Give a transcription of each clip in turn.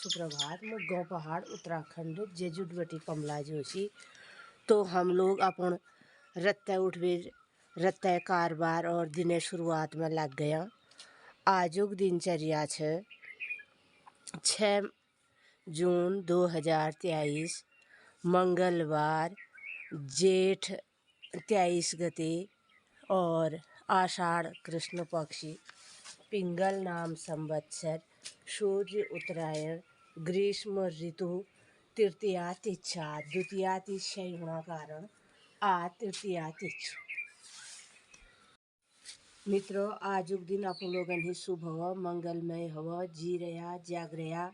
सुप्रभात। मैं गाँव पहाड़ उत्तराखंड जेजुटवटी कमला जोशी। तो हम लोग अपन रत्ते उठवे रत्ते कारबार और दिने शुरुआत में लग गया। आजुक दिनचर्या 6 जून 2023 मंगलवार जेठ 23 गते और आषाढ़ कृष्ण पक्षी पिंगल नाम संवत्सर सूर्य उत्तरायण ग्रीष्म ऋतु तृतीया तिच्छा द्वितीया तिथि होना कारण आ तृतीया तिथि। मित्रों आजुक दिन आप लोगन ही शुभ हो मंगलमय हो जी रहा जाग रहा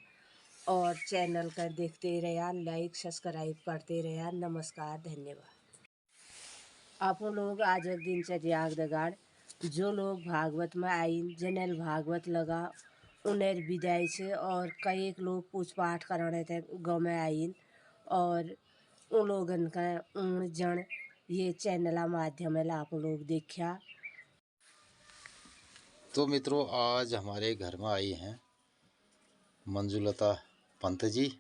और चैनल का देखते रहा लाइक सब्सक्राइब करते रहा। नमस्कार धन्यवाद। आप लोग आज एक दिनचर्या दगाड़ जो लोग भागवत में आइन जनरल भागवत लगा उन्हें विदाई से और कई एक लोग पूछ पाठ कराने थे गाँव में आइन और उन लोगन का उन जन ये चैनल माध्यम है आप लोग देखा। तो मित्रों आज हमारे घर में आई हैं मंजुलता पंत जी।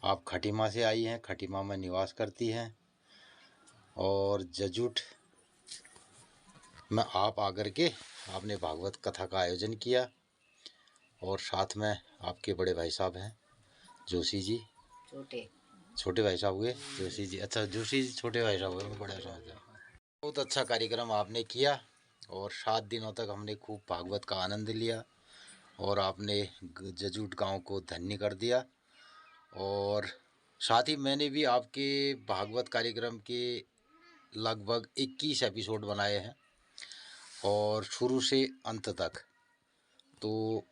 आप खटीमा से आई हैं, खटीमा में निवास करती हैं और जजुट में आप आकर के आपने भागवत कथा का आयोजन किया और साथ में आपके बड़े भाई साहब हैं जोशी जी, छोटे भाई साहब हुए जोशी जी। अच्छा जोशी जी छोटे भाई साहब हुए, बड़े साहब। बहुत अच्छा कार्यक्रम आपने किया और 7 दिनों तक हमने खूब भागवत का आनंद लिया और आपने जजुट गांव को धन्य कर दिया। और साथ ही मैंने भी आपके भागवत कार्यक्रम के लगभग 21 एपिसोड बनाए हैं और शुरू से अंत तक, तो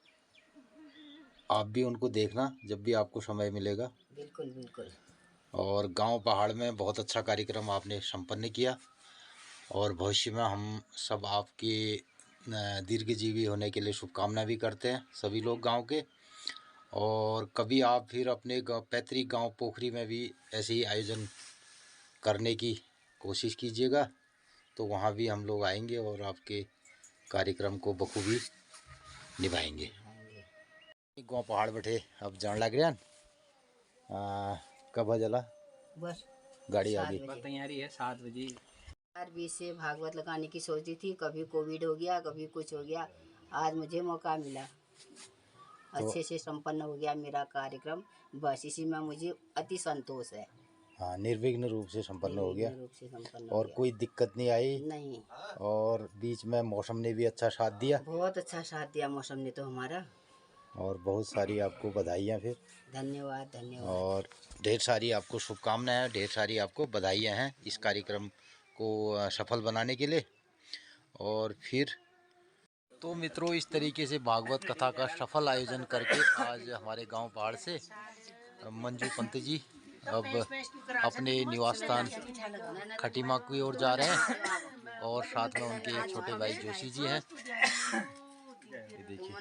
आप भी उनको देखना जब भी आपको समय मिलेगा। बिल्कुल बिल्कुल। और गांव पहाड़ में बहुत अच्छा कार्यक्रम आपने संपन्न किया और भविष्य में हम सब आपके दीर्घजीवी होने के लिए शुभकामना भी करते हैं सभी लोग गांव के। और कभी आप फिर अपने पैतृक गांव पोखरी में भी ऐसे ही आयोजन करने की कोशिश कीजिएगा, तो वहां भी हम लोग आएंगे और आपके कार्यक्रम को बखूबी निभाएंगे। गांव पहाड़ बैठे अब जान लग रहा कब जला बस गाड़ी आ गई, तैयारी है 7 बजे। 4 से भागवत लगाने की सोची थी, कभी कोविड हो गया कभी कुछ हो गया। आज मुझे मौका मिला, अच्छे से संपन्न हो गया मेरा कार्यक्रम। बस इसी में मुझे अति संतोष है। हाँ निर्विघ्न रूप से संपन्न हो गया और गया। कोई दिक्कत नहीं आई नहीं। और बीच में मौसम ने भी अच्छा साथ दिया, बहुत अच्छा साथ दिया मौसम ने तो हमारा। और बहुत सारी आपको बधाइयाँ फिर धन्यवाद धन्यवाद। और ढेर सारी आपको शुभकामनाएं हैं, ढेर सारी आपको बधाइयाँ हैं इस कार्यक्रम को सफल बनाने के लिए। और फिर तो मित्रों इस तरीके से भागवत कथा का सफल आयोजन करके आज हमारे गांव पहाड़ से मंजू पंत जी अब अपने निवास स्थान खटीमा की ओर जा रहे हैं और साथ में उनके छोटे भाई जोशी जी हैं। ये देखिए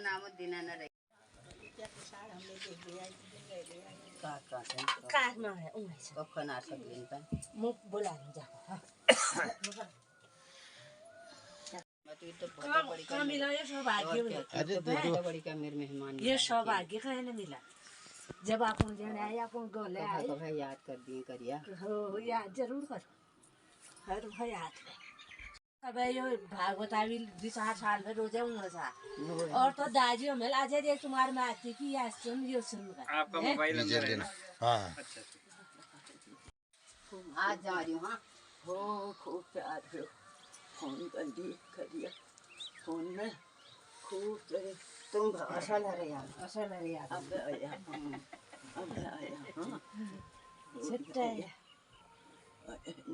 ये सौभाग्य का है ना मिला जब आप आए आप गोले आए याद कर दिए करिया हो याद जरूर करो हर भाई याद अब यो भागवत आवी 2-4 साल में रोजे और तो दाजी हमें आज दे तुम्हारे में आती की आज सुन यो शुरू कर आपका मोबाइल नंबर है ना। हाँ आज जा रही हूँ। हाँ हो खूब प्यार हो फोन बंदी करिया फोन में खूब तुम असल है यार अब आया हाँ छिट्टा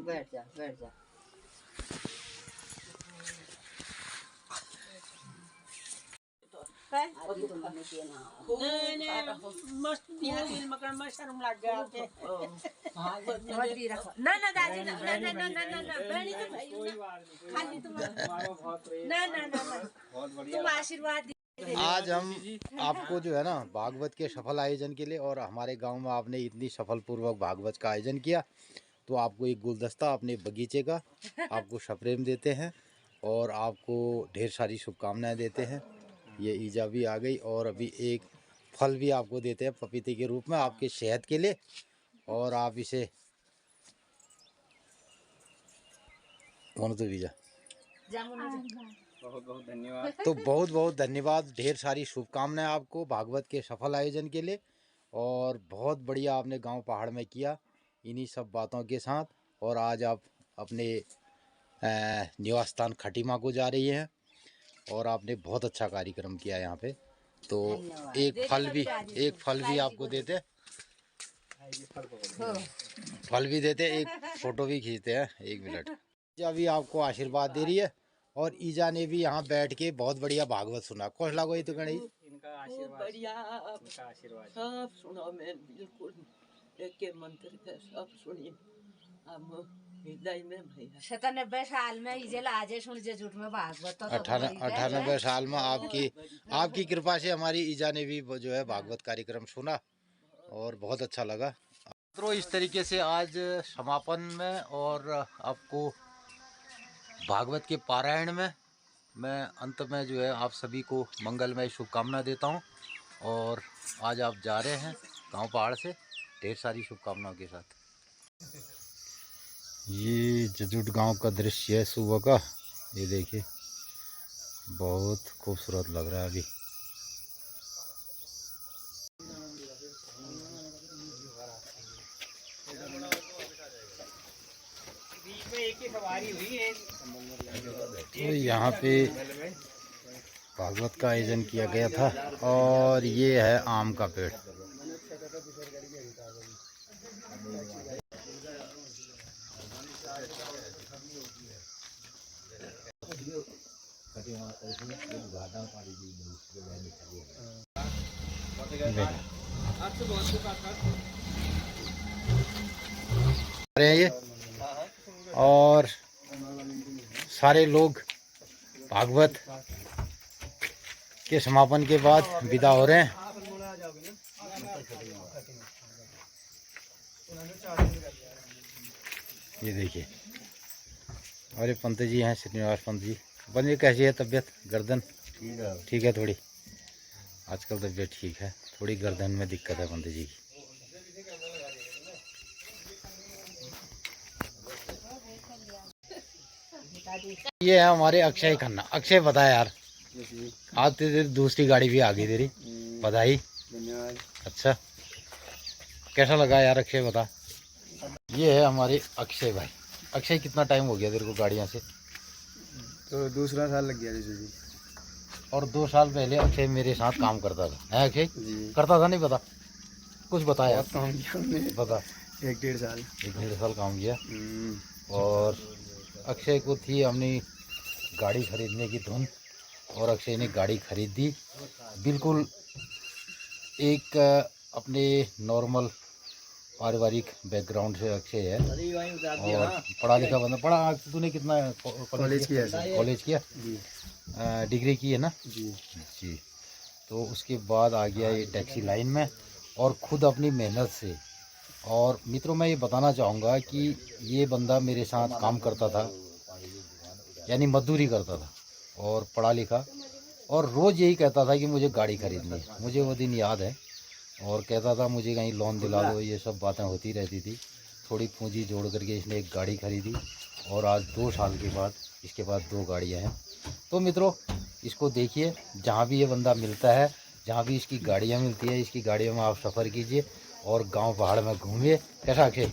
बैठ जा मस्त मकर में शर्म लग गया ना दादी तुम आशीर्वाद। आज हम आपको जो है ना भागवत के सफल आयोजन के लिए और हमारे गांव में आपने इतनी सफल पूर्वक भागवत का आयोजन किया तो आपको एक गुलदस्ता अपने बगीचे का आपको सप्रेम देते हैं और आपको ढेर सारी शुभकामनाएं देते हैं। ये ईजा भी आ गई और अभी एक फल भी आपको देते हैं पपीते के रूप में आपके सेहत के लिए, और आप इसे तो बीजा बहुत बहुत धन्यवाद। तो बहुत बहुत धन्यवाद, ढेर सारी शुभकामनाएं आपको भागवत के सफल आयोजन के लिए, और बहुत बढ़िया आपने गांव पहाड़ में किया इन्हीं सब बातों के साथ। और आज आप अपने निवास स्थान खटीमा को जा रही हैं और आपने बहुत अच्छा कार्यक्रम किया यहाँ पे। तो एक फल भी आपको देते, एक फोटो भी खींचते हैं, 1 मिनट। अभी आपको आशीर्वाद दे रही है, और ईजा ने भी यहाँ बैठ के बहुत बढ़िया भागवत सुना। खुश लागो ये तो गणेश, इनका आशीर्वाद, बढ़िया इनका आशीर्वाद। सब सुनो, मैं बिल्कुल एक के मंत्र के सब सुनी। अब हृदय में भैया 97 साल में इजेला आजे सुन जे झूठ में भागवत तो 98 साल में आपकी कृपा से हमारी ईजा ने भी जो है भागवत कार्यक्रम सुना और बहुत अच्छा लगा। तो इस तरीके से आज समापन में और आपको भागवत के पारायण में मैं अंत में जो है आप सभी को मंगलमय शुभकामना देता हूं। और आज आप जा रहे हैं गांव पहाड़ से ढेर सारी शुभकामनाओं के साथ। ये जजुट गांव का दृश्य है सुबह का, ये देखिए बहुत खूबसूरत लग रहा है। अभी बीच में एक ही सवारी हुई है। तो यहाँ पे भागवत का आयोजन किया गया था, और ये है आम का पेड़। ये और सारे लोग भागवत के समापन के बाद विदा हो रहे हैं। ये देखिए, अरे पंत जी हैं, श्रीनिवास पंत जी। पंत जी कैसी है तबीयत? गर्दन ठीक है थोड़ी, आजकल तबीयत ठीक है, थोड़ी गर्दन में दिक्कत है पंत जी की। ये है हमारे अक्षय खन्ना। अक्षय बता यार, आज तेरी दूसरी गाड़ी भी आ गई तेरी, बधाई। धन्यवाद। अच्छा कैसा लगा यार अक्षय बता। ये है हमारे अक्षय भाई। अक्षय कितना टाइम हो गया तेरे को गाड़ियाँ से? तो दूसरा साल लग गया जी। और 2 साल पहले अक्षय मेरे साथ काम करता था, है अक्षय? जी। करता था, नहीं पता कुछ बताया यार। काम किया हमने, बता। 1-1.5 साल। 1-1.5 साल काम किया। और अक्षय को थी अपनी गाड़ी खरीदने की धुन, और अक्षय ने गाड़ी खरीद दी। बिल्कुल एक अपने नॉर्मल पारिवारिक बैकग्राउंड से अक्षय है, और पढ़ा लिखा बंदा। पढ़ा तूने कितना कॉलेज किया? कॉलेज किया जी। डिग्री की है ना? जी जी। तो उसके बाद आ गया ये टैक्सी लाइन में, और ख़ुद अपनी मेहनत से। और मित्रों मैं ये बताना चाहूँगा कि ये बंदा मेरे साथ काम करता था, यानी मजदूरी करता था, और पढ़ा लिखा, और रोज़ यही कहता था कि मुझे गाड़ी खरीदनी है। मुझे वो दिन याद है, और कहता था मुझे कहीं लोन दिला दो, ये सब बातें होती रहती थी। थोड़ी पूंजी जोड़ करके इसने एक गाड़ी खरीदी, और आज 2 साल के बाद इसके पास 2 गाड़ियाँ हैं। तो मित्रों इसको देखिए, जहाँ भी ये बंदा मिलता है, जहाँ भी इसकी गाड़ियाँ मिलती है, इसकी गाड़ियों में आप सफ़र कीजिए और गांव पहाड़ में घूमिए। कैसा अक्षय?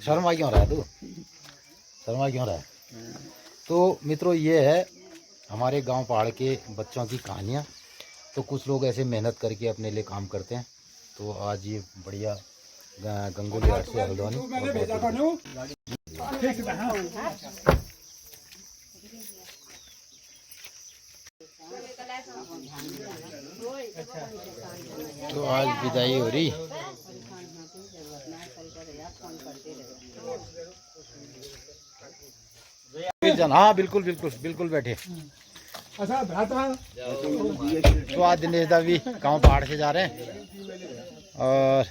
शर्मा क्यों रहा है तू? शर्मा क्यों रहा है? तो मित्रों ये है हमारे गांव पहाड़ के बच्चों की कहानियाँ। तो कुछ लोग ऐसे मेहनत करके अपने लिए काम करते हैं। तो आज ये बढ़िया गंगोली हाट से हल्द्वानी। तो आज विदाई हो रही। हाँ बिल्कुल बिल्कुल बिल्कुल बैठे। तो आज दिनेश दा भी गाँव पहाड़ से जा रहे हैं, और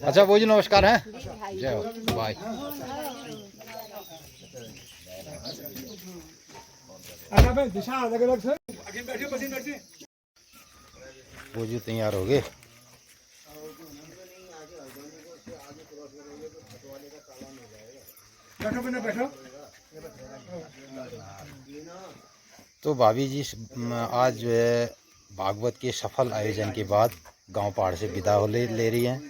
अच्छा वो जी नमस्कार हैं, जय हो, बाय। वो जी तैयार हो गए। तो भाभी जी आज जो है भागवत के सफल आयोजन के बाद गांव पहाड़ से विदा हो ले रही हैं,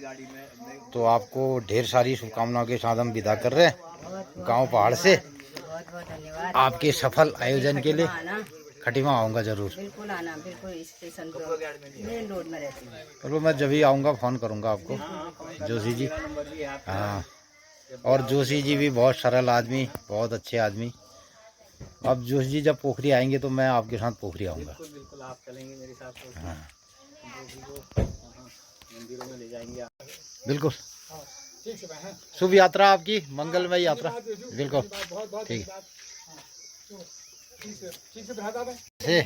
तो आपको ढेर सारी शुभकामनाओं के साथ हम विदा कर रहे हैं गांव पहाड़ से। बहुत बहुत धन्यवाद आपके सफल आयोजन के लिए खटीमा आऊँगा ज़रूर। बिल्कुल आना, बिल्कुल स्टेशन पर मेन रोड में रहती है। चलो मैं जब ही आऊँगा फ़ोन करूँगा आपको जोशी जी। हाँ, और जोशी जी भी बहुत सरल आदमी, बहुत अच्छे आदमी। अब जोशी जी जब पोखरी आएंगे तो मैं आपके साथ पोखरी आऊँगा। बिल्कुल आप चलेंगे मेरे साथ। हाँ मंदिरों में ले जाएंगे आप। बिल्कुल। शुभ यात्रा आपकी, मंगलमय यात्रा। बिल्कुल ठीक है। से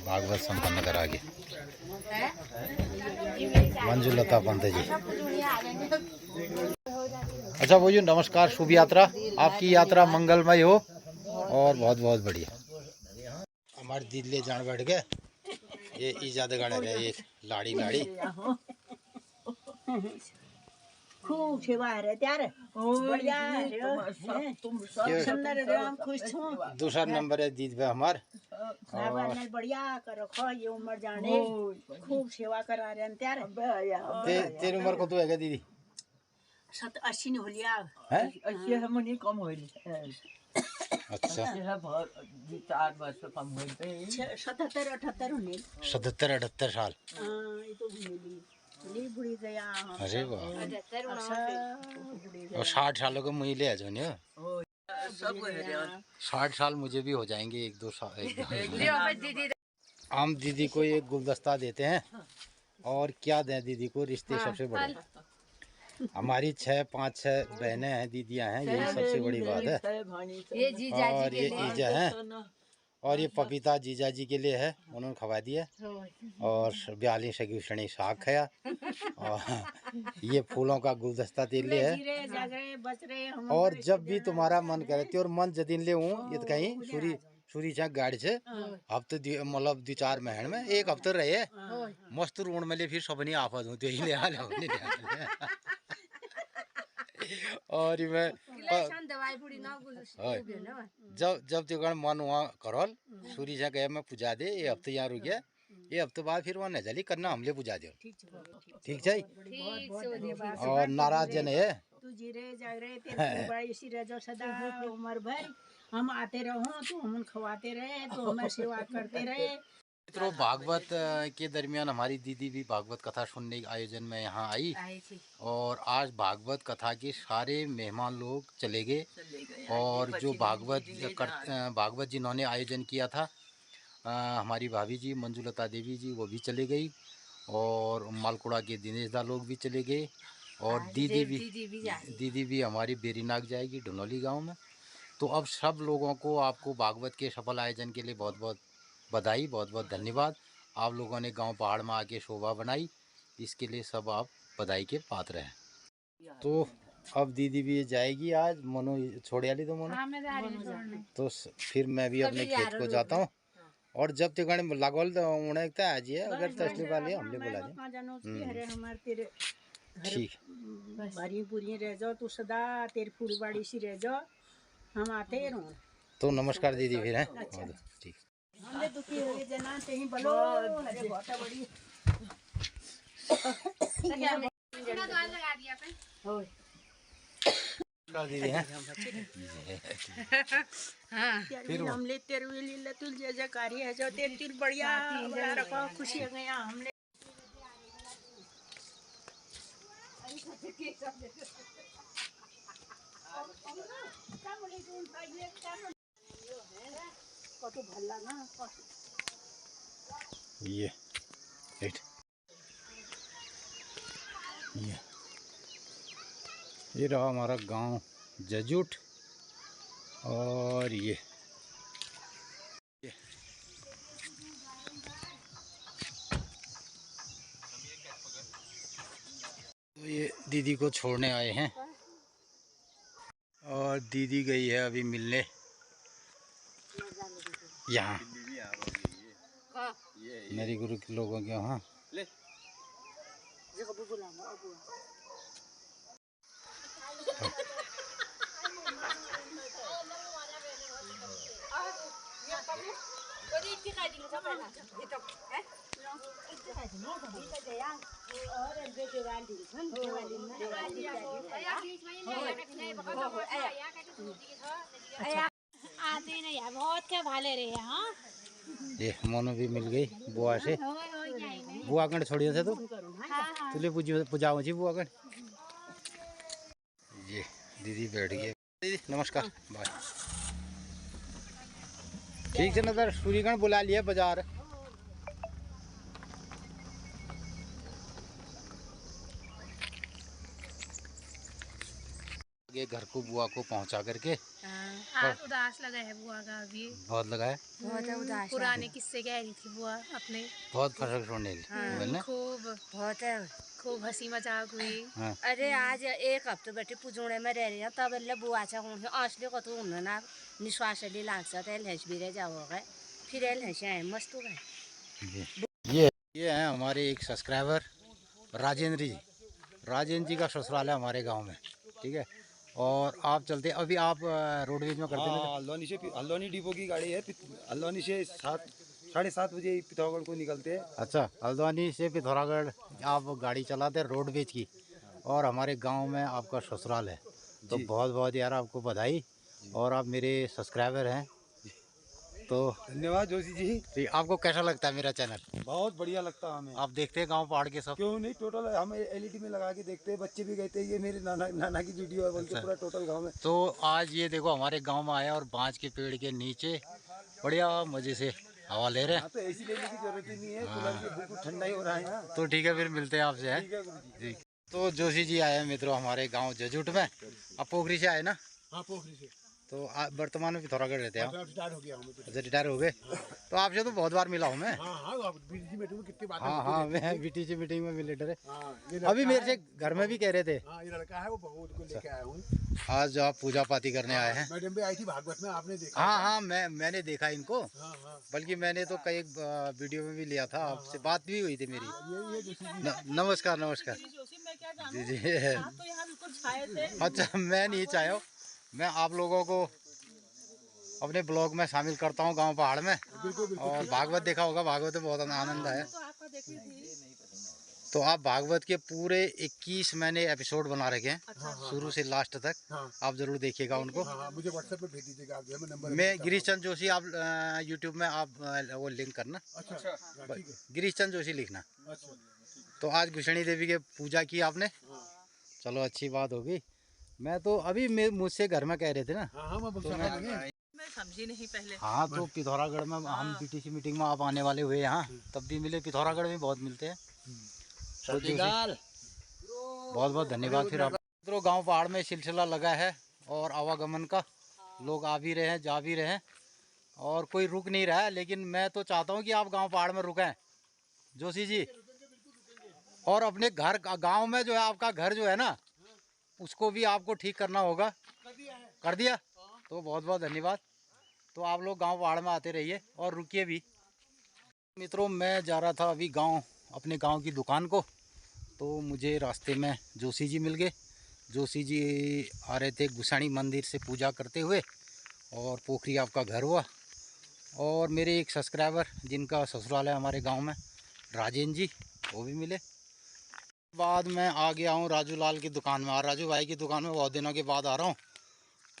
भागवत संपन्न करा के मंजुलता पंत जी। अच्छा वो जी नमस्कार, शुभ यात्रा, आपकी यात्रा मंगलमय हो और बहुत बहुत बढ़िया। हमारे दिल्ली जान बैठ गए, ये इजाद गाड़ा है, एक लाड़ी लाड़ी खूब सेवा है त्यार बढ़िया है, सुंदर है, हम खुश हूँ। दूसरा नंबर है दीद पे हमार, और बढ़िया कर रखो, ये उम्र जाने खूब सेवा करा रहे हैं त्यार। तेरी उम्र को तो है क्या दीदी? 80 हो लिया है? 80 हम नहीं कम होइल। अच्छा 4 वर्ष कम होइल। 77 78 होने 77 78 साल। ये तो बुढ़ी बुढ़ी गया। अरे वाह, बुढ़ी और 60 सालों के मुझे ले आ जाओ नहीं? सब 60 साल मुझे भी हो जाएंगे, एक दो साल। हम दीदी को एक गुलदस्ता देते हैं, और क्या दें दीदी को, रिश्ते सबसे बड़े। हमारी 6 5 6 बहनें हैं, दीदियां हैं, यही सबसे बड़ी बात है। और ये ईजा है, और ये पपीता जीजा जी के लिए है, उन्होंने खवा दिया। और 42 सगी साग खाया, और ये फूलों का गुलदस्ता तेरे लिए है। और जब भी तुम्हारा मन करे और मन जदिन ले ये तो कहीं सूरी छा गाड़ी से हफ्ते मतलब 2-4 महीने में 1 हफ्ते रहे मस्त रूण में ले, फिर सब नहीं आफत हूँ तो ले आ और मैं जब तक मन वहाँ करल सूरी से गए मैं पूजा दे, ये हफ्ते यहाँ रुक गया, ये हफ्ते बाद फिर वहाँ नजली करना हमले पूजा दे। ठीक है। और नाराज जन है तू जीरे जागरे तेरे बड़ी सी रजो सदा उम्र भर हम आते रहो, तो हम खवाते रहे, तो हमें सेवा करते रहे। मित्रों, भागवत के दरमियान हमारी दीदी भी भागवत कथा सुनने के आयोजन में यहाँ आई थी, और आज भागवत कथा के सारे मेहमान लोग चले गए, और जो भागवत जिन्होंने आयोजन किया था, हमारी भाभी जी मंजुलता देवी जी, वो भी चले गई, और मालकुड़ा के दिनेश दा लोग भी चले गए, और दीदी भी हमारी बेरीनाग जाएगी ढुनौली गाँव में। तो अब सब लोगों को, आपको भागवत के सफल आयोजन के लिए बहुत बहुत बधाई, बहुत बहुत धन्यवाद। आप लोगों ने गांव पहाड़ में आके शोभा बनाई, इसके लिए सब आप बधाई के पात्र हैं। तो अब दीदी भी जाएगी, आज मनो छोड़ आली तो मनो, तो फिर मैं भी अपने खेत को जाता हूँ, और जब तक लागल तो उन्हें आज है, अगर तस्ली वाले हमने बोला जाए ठीक भरी पूरी रह जाओ, तू सदा तेरी फूलबाड़ी सी रह जाओ, हम आते रहो। तो नमस्कार दीदी फिर हैं। अच्छा। ठीक। हमने दुखी हो गए जना कहीं बोलो, अरे बहुत बड़ी दीदी हैं। फिर हमले तेरे लिए तुल जैसे कार्य है जो तेरे बढ़िया रखो, खुशी हो गया हमने। ये रहा हमारा गांव जजूट, और ये दीदी को छोड़ने आए हैं और दीदी गई है अभी मिलने यहाँ मेरी गुरु के लोगों के वहाँ। आते नहीं यार, बहुत क्या भाले रहे हैं। हाँ ये मोनू भी मिल गई बुआ से। बुआ कण छोड़िए से तो तुले पूजा जी बुआ कण। ये दीदी बैठ गई। दीदी नमस्कार बाय। ठीक है नजर सूर्यगण बुला लिया बाजार। ये घर को बुआ को पहुंचा करके आज उदास लगा है बुआ का अभी। बहुत लगा है। बहुत उदास पुराने किस्से कह रही थी बुआ अपने। बहुत फर्क छोड़ने खूब हंसी मजाक हुई। हाँ। अरे आज एक हफ्ते बैठे पुजुणे में रह रही हैं तब बुआ छ असले कतो हुन्न ना निश्वासले लाग्छ तेल हेस बिरे जाओ गए फिर एल हेस आए मस्त हो गए। ये है हमारे एक सब्सक्राइबर राजेंद्र जी। राजेंद्र जी का ससुराल है हमारे गांव में। ठीक है और आप चलते अभी आप रोडवेज में करते हैं। हल्द्वानी से हल्द्वानी डिपो की गाड़ी है। हल्द्वानी से 7:30 बजे पिथौरागढ़ को निकलते हैं। अच्छा हल्द्वानी से पिथौरागढ़ आप गाड़ी चलाते हैं रोडवेज की और हमारे गांव में आपका ससुराल है तो बहुत बहुत यार आपको बधाई और आप मेरे सब्सक्राइबर हैं तो धन्यवाद जोशी जी। आपको कैसा लगता है मेरा चैनल? बहुत बढ़िया लगता है हमें। आप देखते हैं गांव पहाड़ के सब? क्यों नहीं, टोटल हम एलईडी में लगा के देखते हैं। बच्चे भी कहते हैं ये मेरे नाना की वीडियो है बोलते। पूरा टोटल गांव में। तो आज ये देखो हमारे गांव में आया और बांज के पेड़ के नीचे बढ़िया मजे से हवा ले रहे हैं। तो एसी लेने की जरूरत ही नहीं है। कूलर से बिल्कुल ठंडा ही हो रहा है यहाँ। तो ठीक है फिर मिलते हैं आपसे है। जी तो जोशी जी आए हैं मित्रों हमारे गांव जजुट में। आप पोखरी से आए ना? हाँ पोखरी से। तो वर्तमान में पिथौरागढ़ रहते हैं। रिटायर हो गया हूँ। अच्छा रिटायर हो गए। तो आपसे तो बहुत बार मिला हूँ मैं। हाँ मैं बीटीसी मीटिंग में मिले डरे। अभी मेरे से घर में भी कह रहे थे। ये लड़का है वो बहुत को लेके आया हूँ। आज आप पूजा पाती करने आए हैं। मैडम भी आई थी भागवत में, आपने देखा? हाँ मैंने देखा इनको। बल्कि मैंने तो कई वीडियो में भी लिया था। आपसे बात भी हुई थी मेरी। नमस्कार नमस्कार जी जी। अच्छा मैं नहीं चाहे मैं आप लोगों को अपने ब्लॉग में शामिल करता हूँ गांव पहाड़ में। और भागवत देखा होगा। भागवत में बहुत आनंद है। तो आप भागवत के पूरे 21 मैंने एपिसोड बना रखे हैं शुरू से लास्ट तक। आप जरूर देखिएगा उनको। मुझे व्हाट्सएप पे भेज दीजिएगा। मैं गिरीश चंद जोशी आप यूट्यूब में आप वो लिंक करना। गिरीश चंद जोशी लिखना। तो आज घुषणी देवी के पूजा की आपने। चलो अच्छी बात होगी। मैं तो अभी मुझसे घर में कह रहे थे ना। तो मैं समझी नहीं पहले। हाँ तो पिथौरागढ़ में हम बीटीसी मीटिंग में आप आने वाले हुए यहाँ तब भी मिले। पिथौरागढ़ में बहुत मिलते हैं। बहुत बहुत धन्यवाद। फिर आप मित्रों गांव पहाड़ में सिलसिला लगा है और आवागमन का लोग आ भी रहे हैं जा भी रहे हैं और कोई रुक नहीं रहा है। लेकिन मैं तो चाहता हूँ कि आप गांव पहाड़ में रुकें जोशी जी। और अपने घर गांव में जो है आपका घर जो है ना उसको भी आपको ठीक करना होगा। कर दिया तो बहुत बहुत धन्यवाद। तो आप लोग गांव पहाड़ में आते रहिए और रुकिए भी। मित्रों मैं जा रहा था अभी गांव अपने गांव की दुकान को। तो मुझे रास्ते में जोशी जी मिल गए। जोशी जी आ रहे थे गुसाणी मंदिर से पूजा करते हुए और पोखरी आपका घर हुआ। और मेरे एक सब्सक्राइबर जिनका ससुराल है हमारे गांव में राजेंद्र जी वो भी मिले। बाद में आ गया हूँ राजू लाल की दुकान में। और राजू भाई की दुकान में बहुत दिनों के बाद आ रहा हूँ।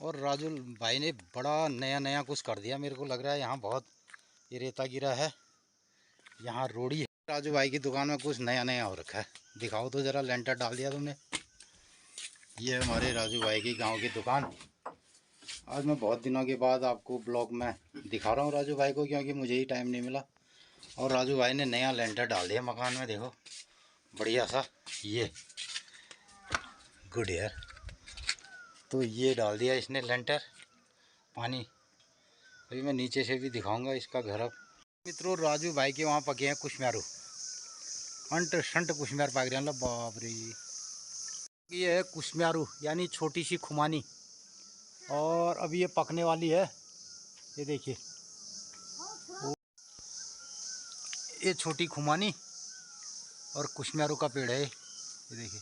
और राजू भाई ने बड़ा नया कुछ कर दिया। मेरे को लग रहा है यहाँ बहुत ये रेता गिरा है, यहाँ रोड़ी है। राजू भाई की दुकान में कुछ नया हो रखा है। दिखाओ तो ज़रा। लेंटर डाल दिया तुमने। ये हमारे राजू भाई की गांव की दुकान। आज मैं बहुत दिनों के बाद आपको ब्लॉग में दिखा रहा हूँ राजू भाई को क्योंकि मुझे ही टाइम नहीं मिला। और राजू भाई ने नया लेंटर डाल दिया मकान में। देखो बढ़िया सा ये गुड यार। तो ये डाल दिया इसने लेंटर। पानी अभी मैं नीचे से भी दिखाऊंगा इसका घर। अब मित्रों राजू भाई के वहाँ पके हैं कुशम्यारू अंट शंट कुशम्यार पाक रहे हैं। बाप रे ये है कुशम्यारू यानी छोटी सी खुमानी, और अभी ये पकने वाली है। ये देखिए, ये छोटी खुमानी और कुशम्यारू का पेड़ है। ये देखिए,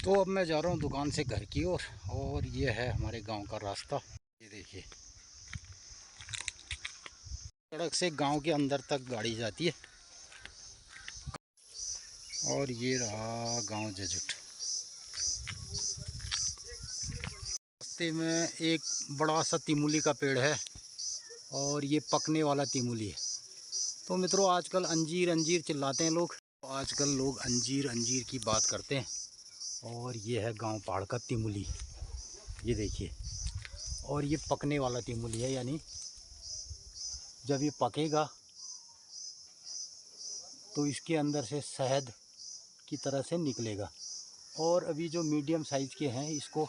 तो अब मैं जा रहा हूँ दुकान से घर की ओर, और ये है हमारे गांव का रास्ता। ये देखिए, सड़क से गांव के अंदर तक गाड़ी जाती है, और ये रहा गांव जजुट। रास्ते में एक बड़ा सा तिमूली का पेड़ है, और ये पकने वाला तिमूली है। तो मित्रों, आजकल अंजीर अंजीर चिल्लाते हैं लोग, आजकल लोग अंजीर अंजीर की बात करते हैं। और ये है गांव पहाड़ का तिमूली, ये देखिए, और ये पकने वाला तिमूली है, यानी जब ये पकेगा तो इसके अंदर से शहद की तरह से निकलेगा। और अभी जो मीडियम साइज़ के हैं, इसको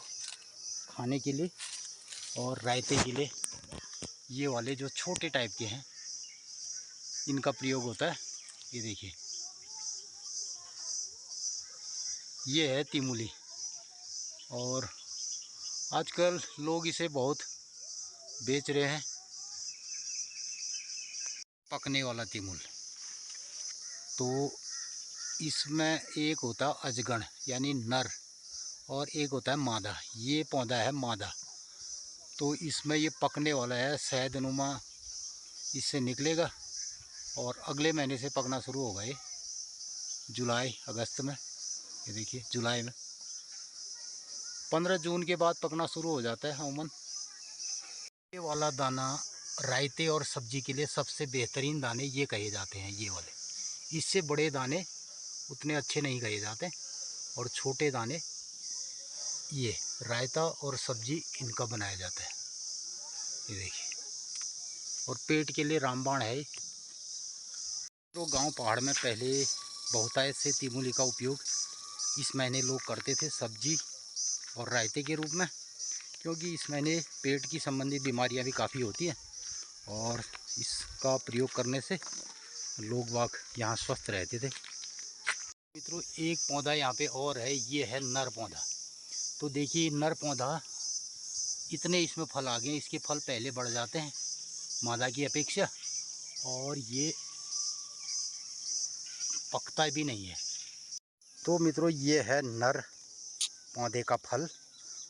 खाने के लिए और रायते के लिए, ये वाले जो छोटे टाइप के हैं, इनका प्रयोग होता है। ये देखिए, ये है तिमूली, और आजकल लोग इसे बहुत बेच रहे हैं। पकने वाला तिमुल, तो इसमें एक होता अजगण यानी नर, और एक होता है मादा। ये पौधा है मादा, तो इसमें ये पकने वाला है, शहदनुमा इससे निकलेगा, और अगले महीने से पकना शुरू होगा। ये जुलाई अगस्त में, ये देखिए जुलाई में, 15 जून के बाद पकना शुरू हो जाता है अमूमन। ये वाला दाना रायते और सब्जी के लिए सबसे बेहतरीन दाने ये कहे जाते हैं, ये वाले। इससे बड़े दाने उतने अच्छे नहीं कहे जाते, और छोटे दाने ये रायता और सब्जी इनका बनाया जाता है। ये देखिए, और पेट के लिए रामबाण है। तो गांव पहाड़ में पहले बहुतायत से तिमूली का उपयोग इस महीने लोग करते थे सब्जी और रायते के रूप में, क्योंकि इस महीने पेट की संबंधित बीमारियां भी काफ़ी होती हैं, और इसका प्रयोग करने से लोग बाग यहाँ स्वस्थ रहते थे। मित्रों, एक पौधा यहाँ पे और है, ये है नर पौधा। तो देखिए, नर पौधा इतने इसमें फल आ गए, इसके फल पहले बढ़ जाते हैं मादा की अपेक्षा, और ये पकता भी नहीं है। तो मित्रों, ये है नर पौधे का फल।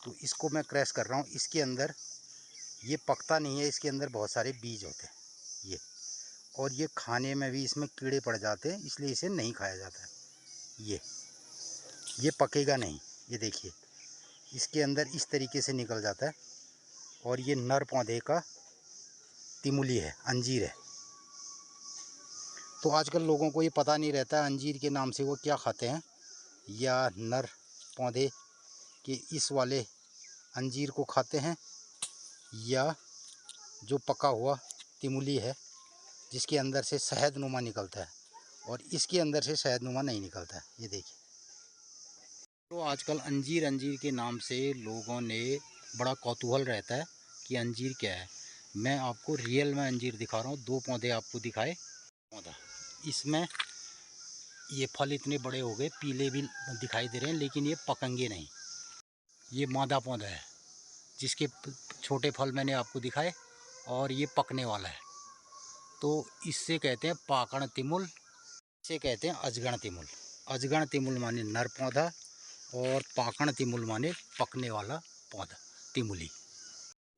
तो इसको मैं क्रैश कर रहा हूँ। इसके अंदर ये पकता नहीं है, इसके अंदर बहुत सारे बीज होते हैं ये, और ये खाने में भी इसमें कीड़े पड़ जाते हैं, इसलिए इसे नहीं खाया जाता है। ये पकेगा नहीं। ये देखिए, इसके अंदर इस तरीके से निकल जाता है, और ये नर पौधे का तिमूली है, अंजीर है। तो आजकल लोगों को ये पता नहीं रहता अंजीर के नाम से वो क्या खाते हैं, या नर पौधे के इस वाले अंजीर को खाते हैं, या जो पका हुआ तिमूली है जिसके अंदर से शहदनुमा निकलता है, और इसके अंदर से शहदनुमा नहीं निकलता है। ये देखिए, तो आजकल अंजीर अंजीर के नाम से लोगों ने बड़ा कौतूहल रहता है कि अंजीर क्या है। मैं आपको रियल में अंजीर दिखा रहा हूँ। 2 पौधे आपको दिखाए। पौधा इसमें ये फल इतने बड़े हो गए, पीले भी दिखाई दे रहे हैं, लेकिन ये पकेंगे नहीं। ये मादा पौधा है जिसके छोटे फल मैंने आपको दिखाए, और ये पकने वाला है। तो इससे कहते हैं पाकण तिमुल, इसे कहते हैं अजगण तिमुल। अजगण तिमुल माने नर पौधा, और पाकण तिमुल माने पकने वाला पौधा, तिमूली।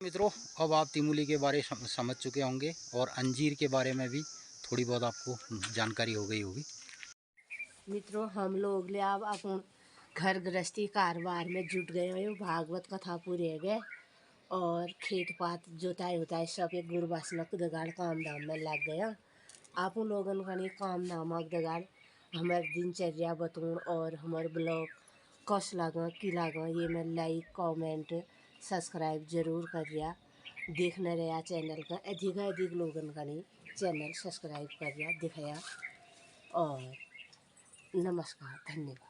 मित्रों, अब आप तिमूली के बारे समझ चुके होंगे, और अंजीर के बारे में भी थोड़ी बहुत आपको जानकारी हो गई होगी। मित्रों, हम लोग ले अब अपन घर गृहस्थी कारोबार में जुट गए हैं। भागवत कथा पूरी है गए, और खेत पात जोताई होताई सब एक गुरबासना दगाड़ काम धाम में लग गया। आप लोगन का काम नामक दगाड़ हमारे दिनचर्या बतून, और हमारे ब्लॉग कस लगा कि लगा, ये मैं लाइक कमेंट सब्सक्राइब जरूर करिया। देखने रहा चैनल का अधिक लोगन का चैनल सब्सक्राइब करिया दिखाया। और नमस्कार, धन्यवाद।